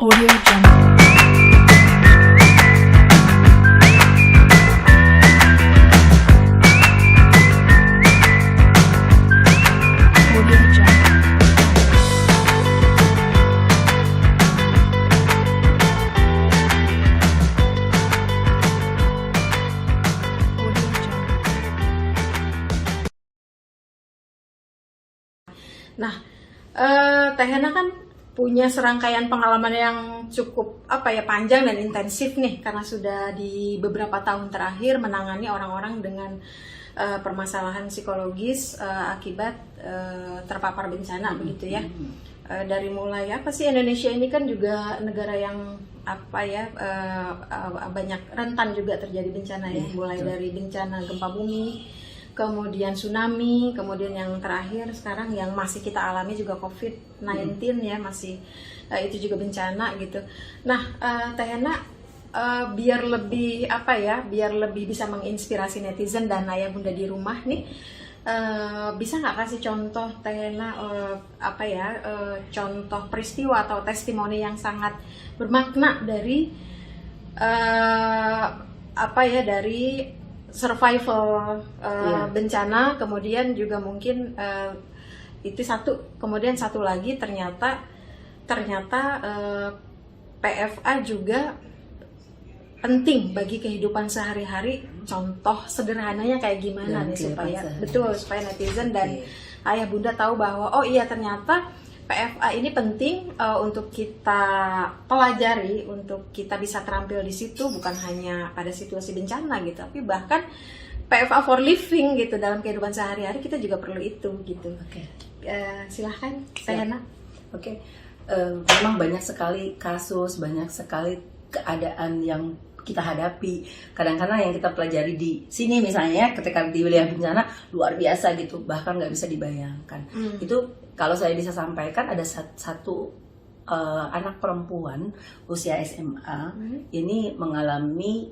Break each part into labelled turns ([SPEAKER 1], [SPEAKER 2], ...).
[SPEAKER 1] Audio Jungle. Audio Jungle. Audio Jungle.
[SPEAKER 2] Nah, Teh Hana kan punya serangkaian pengalaman yang cukup panjang dan intensif nih, karena sudah di beberapa tahun terakhir menangani orang-orang dengan permasalahan psikologis akibat terpapar bencana begitu ya. Dari mulai Indonesia ini kan juga negara yang banyak rentan juga terjadi bencana ya, mulai dari bencana gempa bumi, kemudian tsunami, kemudian yang terakhir sekarang yang masih kita alami juga COVID-19 ya, masih itu juga bencana gitu. Nah, Teh Hana, biar lebih biar lebih bisa menginspirasi netizen dan ayah bunda di rumah nih, bisa nggak kasih contoh Teh Hana, contoh peristiwa atau testimoni yang sangat bermakna dari dari survival bencana, kemudian juga mungkin itu satu, kemudian satu lagi ternyata PFA juga penting bagi kehidupan sehari-hari. Contoh sederhananya kayak gimana nih supaya netizen dan ayah bunda tahu bahwa oh iya, ternyata PFA ini penting untuk kita pelajari, untuk kita bisa terampil di situ, bukan hanya pada situasi bencana gitu, tapi bahkan PFA for living gitu, dalam kehidupan sehari-hari kita juga perlu itu gitu. Silahkan Teh Hana.
[SPEAKER 3] Memang banyak sekali kasus, banyak sekali keadaan yang kita hadapi. Kadang-kadang yang kita pelajari di sini misalnya ketika di wilayah bencana luar biasa gitu, bahkan nggak bisa dibayangkan. Itu kalau saya bisa sampaikan, ada satu anak perempuan usia SMA ini mengalami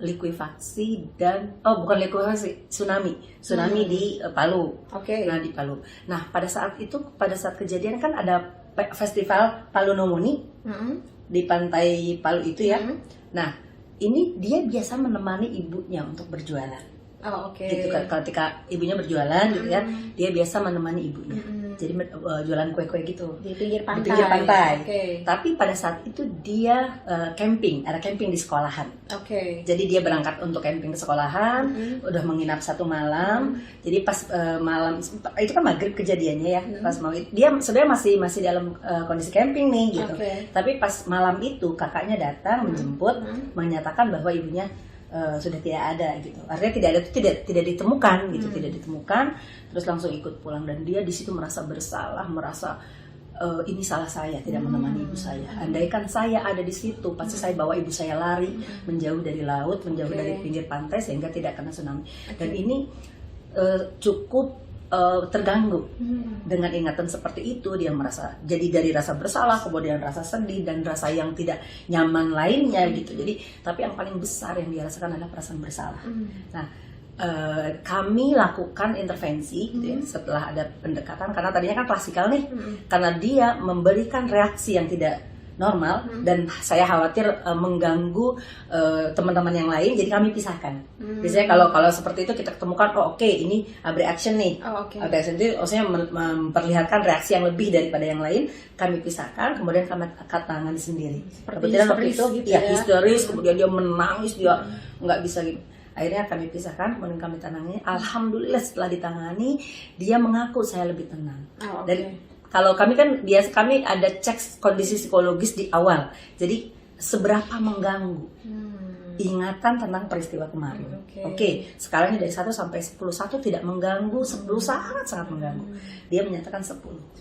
[SPEAKER 3] likuifaksi dan bukan likuifaksi, tsunami di Palu. Nah, di Palu. Nah, pada saat kejadian kan ada festival Palu Nomoni di pantai Palu itu ya. Nah, ini dia biasa menemani ibunya untuk berjualan. Gitu kan, ketika ibunya berjualan gitu ya, dia biasa menemani ibunya. Jadi jualan kue-kue gitu
[SPEAKER 2] Di pinggir pantai.
[SPEAKER 3] Di pinggir pantai. Tapi pada saat itu dia camping, ada camping di sekolahan. Jadi dia berangkat untuk camping ke sekolahan, udah menginap satu malam. Jadi pas malam itu kan maghrib kejadiannya ya, pas mau dia sebenarnya masih dalam kondisi camping nih gitu. Tapi pas malam itu kakaknya datang menjemput, menyatakan bahwa ibunya sudah tidak ada gitu. Artinya tidak ada itu tidak ditemukan gitu, tidak ditemukan. Terus langsung ikut pulang, dan dia di situ merasa bersalah, merasa ini salah saya tidak menemani ibu saya. Andaikan saya ada di situ, pasti saya bawa ibu saya lari menjauh dari laut, menjauh dari pinggir pantai sehingga tidak kena tsunami. Dan ini cukup terganggu dengan ingatan seperti itu. Dia merasa jadi dari rasa bersalah, kemudian rasa sedih dan rasa yang tidak nyaman lainnya gitu. Jadi tapi yang paling besar yang dia rasakan adalah perasaan bersalah. Nah, kami lakukan intervensi gitu ya, setelah ada pendekatan, karena tadinya kan klasikal nih, karena dia memberikan reaksi yang tidak normal dan saya khawatir mengganggu teman-teman yang lain, jadi kami pisahkan. Biasanya kalau seperti itu kita ketemukan, ini reaction nih. Reaction itu maksudnya memperlihatkan reaksi yang lebih daripada yang lain, kami pisahkan, kemudian kami angkat tangani sendiri. Kebetulan waktu itu histeris, kemudian dia menangis, dia nggak bisa gitu. Akhirnya kami pisahkan, kemudian kami tangani. Alhamdulillah setelah ditangani, dia mengaku saya lebih tenang. Dan kalau kami kan kami ada cek kondisi psikologis di awal. Jadi seberapa mengganggu ingatan tentang peristiwa kemarin. Sekalanya dari 1 sampai 10. 1 tidak mengganggu, 10 sangat mengganggu. Dia menyatakan 10.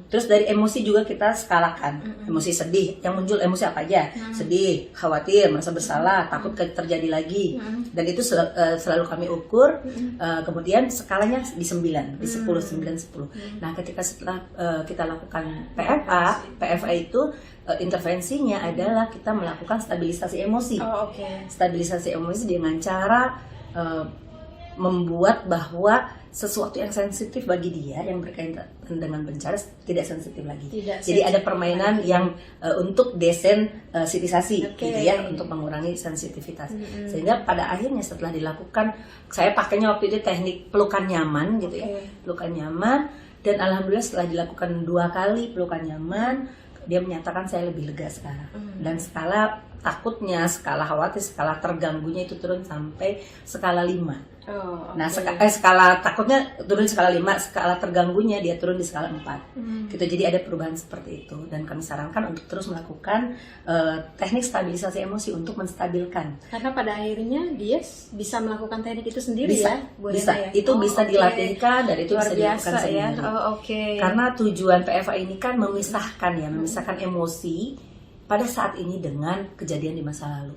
[SPEAKER 3] Terus dari emosi juga kita skalakan. Emosi sedih, yang muncul emosi apa aja? Sedih, khawatir, merasa bersalah, takut terjadi lagi. Dan itu selalu kami ukur. Kemudian skalanya di 9, di 10, 9, 10. Nah, ketika setelah kita lakukan PFA itu intervensinya adalah kita melakukan stabilisasi emosi. Stabilisasi emosi dengan cara membuat bahwa sesuatu yang sensitif bagi dia yang berkaitan dengan bencana tidak sensitif lagi.
[SPEAKER 2] Tidak
[SPEAKER 3] Jadi ada
[SPEAKER 2] sensitif
[SPEAKER 3] permainan
[SPEAKER 2] lagi.
[SPEAKER 3] yang untuk desensitisasi
[SPEAKER 2] Oke.
[SPEAKER 3] gitu ya, untuk mengurangi sensitivitas. Sehingga pada akhirnya setelah dilakukan, saya pakainya waktu itu teknik pelukan nyaman gitu ya,
[SPEAKER 2] Oke.
[SPEAKER 3] pelukan nyaman, dan alhamdulillah setelah dilakukan 2 kali pelukan nyaman, dia menyatakan saya lebih lega sekarang. Dan skala takutnya, skala khawatir, skala terganggunya itu turun sampai skala 5.
[SPEAKER 2] Oh,
[SPEAKER 3] Nah,
[SPEAKER 2] oke.
[SPEAKER 3] skala takutnya turun di skala 5, skala terganggunya dia turun di skala 4. Gitu. Jadi ada perubahan seperti itu, dan kami sarankan untuk terus melakukan teknik stabilisasi emosi untuk menstabilkan.
[SPEAKER 2] Karena pada akhirnya dia bisa melakukan teknik itu sendiri
[SPEAKER 3] Bisa,
[SPEAKER 2] ya, Bu
[SPEAKER 3] bisa.
[SPEAKER 2] Rena ya?
[SPEAKER 3] Itu bisa
[SPEAKER 2] oke.
[SPEAKER 3] dilatihkan dan itu
[SPEAKER 2] Luar
[SPEAKER 3] bisa
[SPEAKER 2] biasa
[SPEAKER 3] dilakukan
[SPEAKER 2] ya.
[SPEAKER 3] sendiri.
[SPEAKER 2] Oh, oke.
[SPEAKER 3] Karena tujuan PFA ini kan memisahkan ya, memisahkan emosi pada saat ini dengan kejadian di masa lalu.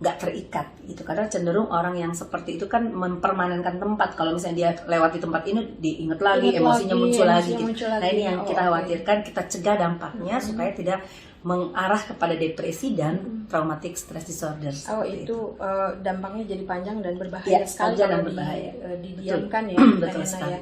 [SPEAKER 3] Nggak terikat gitu, karena cenderung orang yang seperti itu kan mempermanenkan tempat. Kalau misalnya dia lewat di tempat ini diingat lagi,
[SPEAKER 2] Ingat
[SPEAKER 3] emosinya
[SPEAKER 2] lagi,
[SPEAKER 3] muncul lagi
[SPEAKER 2] emosinya
[SPEAKER 3] gitu.
[SPEAKER 2] muncul
[SPEAKER 3] Nah
[SPEAKER 2] lagi.
[SPEAKER 3] ini yang
[SPEAKER 2] Oh,
[SPEAKER 3] kita
[SPEAKER 2] oke.
[SPEAKER 3] khawatirkan, kita cegah dampaknya supaya tidak mengarah kepada depresi dan traumatic stress disorder.
[SPEAKER 2] Oh,
[SPEAKER 3] seperti
[SPEAKER 2] itu dampaknya jadi panjang dan berbahaya
[SPEAKER 3] Ya,
[SPEAKER 2] sekali
[SPEAKER 3] panjang dan
[SPEAKER 2] kalau
[SPEAKER 3] berbahaya.
[SPEAKER 2] didiamkan ya,
[SPEAKER 3] Betul
[SPEAKER 2] Mbak Hena
[SPEAKER 3] sekali.
[SPEAKER 2] ya.